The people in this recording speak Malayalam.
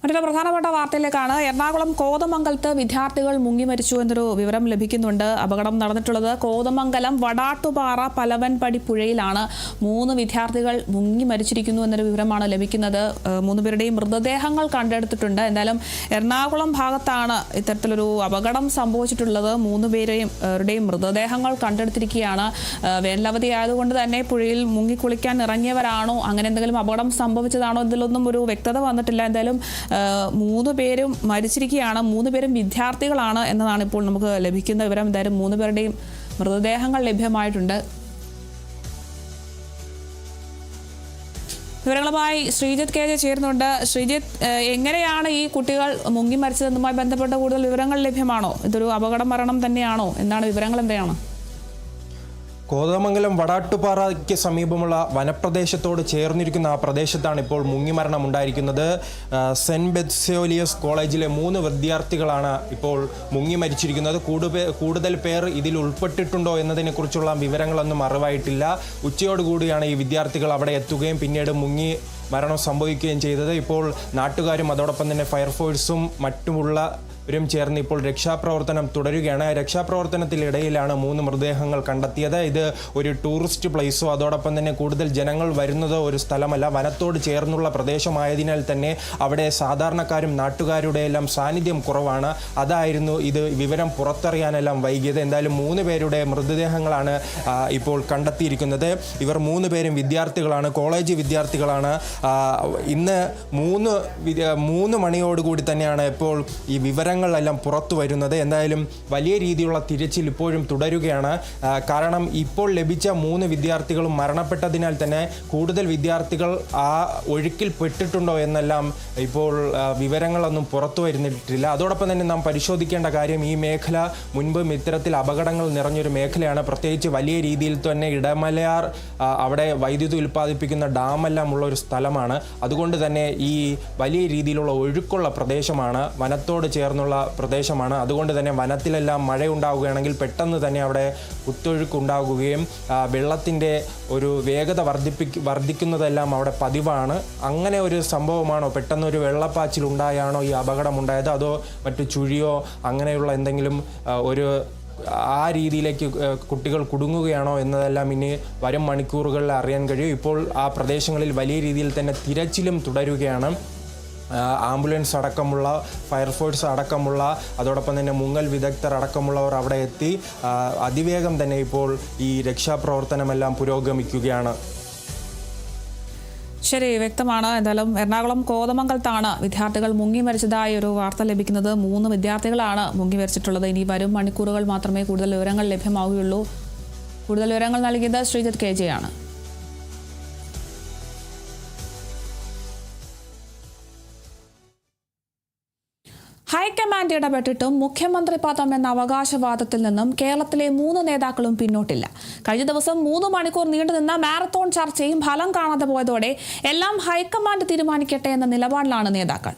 മറ്റൊരു പ്രധാനപ്പെട്ട വാർത്തയിലേക്കാണ്. എറണാകുളം കോതമംഗലത്ത് വിദ്യാർത്ഥികൾ മുങ്ങി മരിച്ചു എന്നൊരു വിവരം ലഭിക്കുന്നുണ്ട്. അപകടം നടന്നിട്ടുള്ളത് കോതമംഗലം വടാട്ടുപാറ പലവൻപടി പുഴയിലാണ്. 3 വിദ്യാർത്ഥികൾ മുങ്ങി മരിച്ചിരിക്കുന്നു എന്നൊരു വിവരമാണ് ലഭിക്കുന്നത്. 3 പേരുടെയും മൃതദേഹങ്ങൾ കണ്ടെടുത്തിട്ടുണ്ട്. എന്തായാലും എറണാകുളം ഭാഗത്താണ് ഇത്തരത്തിലൊരു അപകടം സംഭവിച്ചിട്ടുള്ളത്. 3 പേരുടെയും മൃതദേഹങ്ങൾ കണ്ടെടുത്തിരിക്കുകയാണ്. വേനലവധി ആയതുകൊണ്ട് തന്നെ പുഴയിൽ മുങ്ങിക്കുളിക്കാൻ ഇറങ്ങിയവരാണോ, അങ്ങനെ എന്തെങ്കിലും അപകടം സംഭവിച്ചതാണോ, ഇതിലൊന്നും ഒരു വ്യക്തത വന്നിട്ടില്ല. എന്തായാലും 3 പേരും മരിച്ചിരിക്കുകയാണ്. 3 പേരും വിദ്യാർത്ഥികളാണ് എന്നതാണ് ഇപ്പോൾ നമുക്ക് ലഭിക്കുന്ന വിവരം. എന്തായാലും 3 പേരുടെയും മൃതദേഹങ്ങൾ ലഭ്യമായിട്ടുണ്ട്. വിവരങ്ങളുമായി ശ്രീജിത്ത് കെ ജെ ചേരുന്നുണ്ട്. ശ്രീജിത്ത്, എങ്ങനെയാണ് ഈ കുട്ടികൾ മുങ്ങി മരിച്ചതെന്നുമായി ബന്ധപ്പെട്ട കൂടുതൽ വിവരങ്ങൾ ലഭ്യമാണോ? ഇതൊരു അപകട മരണം തന്നെയാണോ? എന്താണ് വിവരങ്ങൾ? എന്താണ്? കോതമംഗലം വടാട്ടുപാറയ്ക്ക് സമീപമുള്ള വനപ്രദേശത്തോട് ചേർന്നിരിക്കുന്ന ആ പ്രദേശത്താണ് ഇപ്പോൾ മുങ്ങിമരണം ഉണ്ടായിരിക്കുന്നത്. സെന്റ് ബെത്സോലിയസ് കോളേജിലെ 3 വിദ്യാർത്ഥികളാണ് ഇപ്പോൾ മുങ്ങി മരിച്ചിരിക്കുന്നത്. കൂടുതൽ പേർ ഇതിൽ ഉൾപ്പെട്ടിട്ടുണ്ടോ എന്നതിനെക്കുറിച്ചുള്ള വിവരങ്ങളൊന്നും അറിവായിട്ടില്ല. ഉച്ചയോടുകൂടിയാണ് ഈ വിദ്യാർത്ഥികൾ അവിടെ എത്തുകയും പിന്നീട് മുങ്ങി മരണം സംഭവിക്കുകയും ചെയ്തത്. ഇപ്പോൾ നാട്ടുകാരും അതോടൊപ്പം തന്നെ ഫയർഫോഴ്സും മറ്റുമുള്ളവരും ചേർന്ന് ഇപ്പോൾ രക്ഷാപ്രവർത്തനം തുടരുകയാണ്. രക്ഷാപ്രവർത്തനത്തിനിടയിലാണ് 3 മൃതദേഹങ്ങൾ കണ്ടെത്തിയത്. ഇത് ഒരു ടൂറിസ്റ്റ് പ്ലേസോ അതോടൊപ്പം തന്നെ കൂടുതൽ ജനങ്ങൾ വരുന്നതോ ഒരു സ്ഥലമല്ല. വനത്തോട് ചേർന്നുള്ള പ്രദേശമായതിനാൽ തന്നെ അവിടെ സാധാരണക്കാരും നാട്ടുകാരുടെ എല്ലാം സാന്നിധ്യം കുറവാണ്. അതായിരുന്നു ഇത് വിവരം പുറത്തറിയാനെല്ലാം വൈകിയത്. എന്തായാലും 3 പേരുടെ മൃതദേഹങ്ങളാണ് ഇപ്പോൾ കണ്ടെത്തിയിരിക്കുന്നത്. ഇവർ 3 പേരും വിദ്യാർത്ഥികളാണ്, കോളേജ് വിദ്യാർത്ഥികളാണ്. ഇന്ന് 3 മണിയോടുകൂടി തന്നെയാണ് ഇപ്പോൾ ഈ വിവരങ്ങളെല്ലാം പുറത്തു വരുന്നത്. എന്തായാലും വലിയ രീതിയിലുള്ള തിരച്ചിൽ ഇപ്പോഴും തുടരുകയാണ്. കാരണം ഇപ്പോൾ ലഭിച്ച 3 വിദ്യാർത്ഥികളും മരണപ്പെട്ടതിനാൽ തന്നെ കൂടുതൽ വിദ്യാർത്ഥികൾ ആ ഒഴുക്കിൽ പെട്ടിട്ടുണ്ടോ എന്നെല്ലാം ഇപ്പോൾ വിവരങ്ങളൊന്നും പുറത്തു വരുന്നിട്ടില്ല. അതോടൊപ്പം തന്നെ നാം പരിശോധിക്കേണ്ട കാര്യം, ഈ മേഖല മുൻപും ഇത്തരത്തിൽ അപകടങ്ങൾ നിറഞ്ഞൊരു മേഖലയാണ്. പ്രത്യേകിച്ച് വലിയ രീതിയിൽ തന്നെ ഇടമലയാർ അവിടെ വൈദ്യുതി ഉൽപ്പാദിപ്പിക്കുന്ന ഡാമെല്ലാം ഉള്ള ഒരു സ്ഥലമാണ്. അതുകൊണ്ട് തന്നെ ഈ വലിയ രീതിയിലുള്ള ഒഴുക്കുള്ള പ്രദേശമാണ്, വനത്തോട് ചേർന്നുള്ള പ്രദേശമാണ്. അതുകൊണ്ട് തന്നെ വനത്തിലെല്ലാം മഴയുണ്ടാവുകയാണെങ്കിൽ പെട്ടെന്ന് തന്നെ അവിടെ കുത്തൊഴുക്കുണ്ടാകുകയും വെള്ളത്തിൻ്റെ ഒരു വേഗത വർദ്ധിക്കുന്നതെല്ലാം അവിടെ പതിവാണ്. അങ്ങനെ ഒരു സംഭവമാണോ, പെട്ടെന്നൊരു വെള്ളപ്പാച്ചിലുണ്ടായാണോ ഈ അപകടമുണ്ടായത്, അതോ മറ്റു ചുഴിയോ അങ്ങനെയുള്ള എന്തെങ്കിലും ആ രീതിയിലേക്ക് കുട്ടികൾ കുടുങ്ങുകയാണോ എന്നതെല്ലാം ഇനി വരും മണിക്കൂറുകളിൽ അറിയാൻ കഴിയും. ഇപ്പോൾ ആ പ്രദേശങ്ങളിൽ വലിയ രീതിയിൽ തന്നെ തിരച്ചിലും തുടരുകയാണ്. ആംബുലൻസ് അടക്കമുള്ള, ഫയർഫോഴ്സ് അടക്കമുള്ള, അതോടൊപ്പം തന്നെ മുങ്ങൽ വിദഗ്ധർ അടക്കമുള്ളവർ അവിടെ എത്തി അതിവേഗം തന്നെ ഇപ്പോൾ ഈ രക്ഷാപ്രവർത്തനമെല്ലാം പുരോഗമിക്കുകയാണ്. ശരി, വ്യക്തമാണ്. എന്തായാലും എറണാകുളം കോതമംഗലത്താണ് വിദ്യാർത്ഥികൾ മുങ്ങി മരിച്ചതായി ഒരു വാർത്ത ലഭിക്കുന്നത്. 3 വിദ്യാർത്ഥികളാണ് മുങ്ങി മരിച്ചിട്ടുള്ളത്. ഇനി വരും മണിക്കൂറുകൾ മാത്രമേ കൂടുതൽ വിവരങ്ങൾ ലഭ്യമാവുകയുള്ളൂ. കൂടുതൽ വിവരങ്ങൾ നൽകിയത് ശ്രീജിത്ത് കെ ജെ ആണ്. ഹൈക്കമാൻഡ് ഇടപെട്ടിട്ടും മുഖ്യമന്ത്രി പദം എന്ന അവകാശവാദത്തിൽ നിന്നും കേരളത്തിലെ 3 നേതാക്കളും പിന്നോട്ടില്ല. കഴിഞ്ഞ ദിവസം 3 മണിക്കൂർ നീണ്ടുനിന്ന മാരത്തോൺ ചർച്ചയും ഫലം കാണാതെ പോയതോടെ എല്ലാം ഹൈക്കമാൻഡ് തീരുമാനിക്കട്ടെ എന്ന നിലപാടിലാണ് നേതാക്കൾ.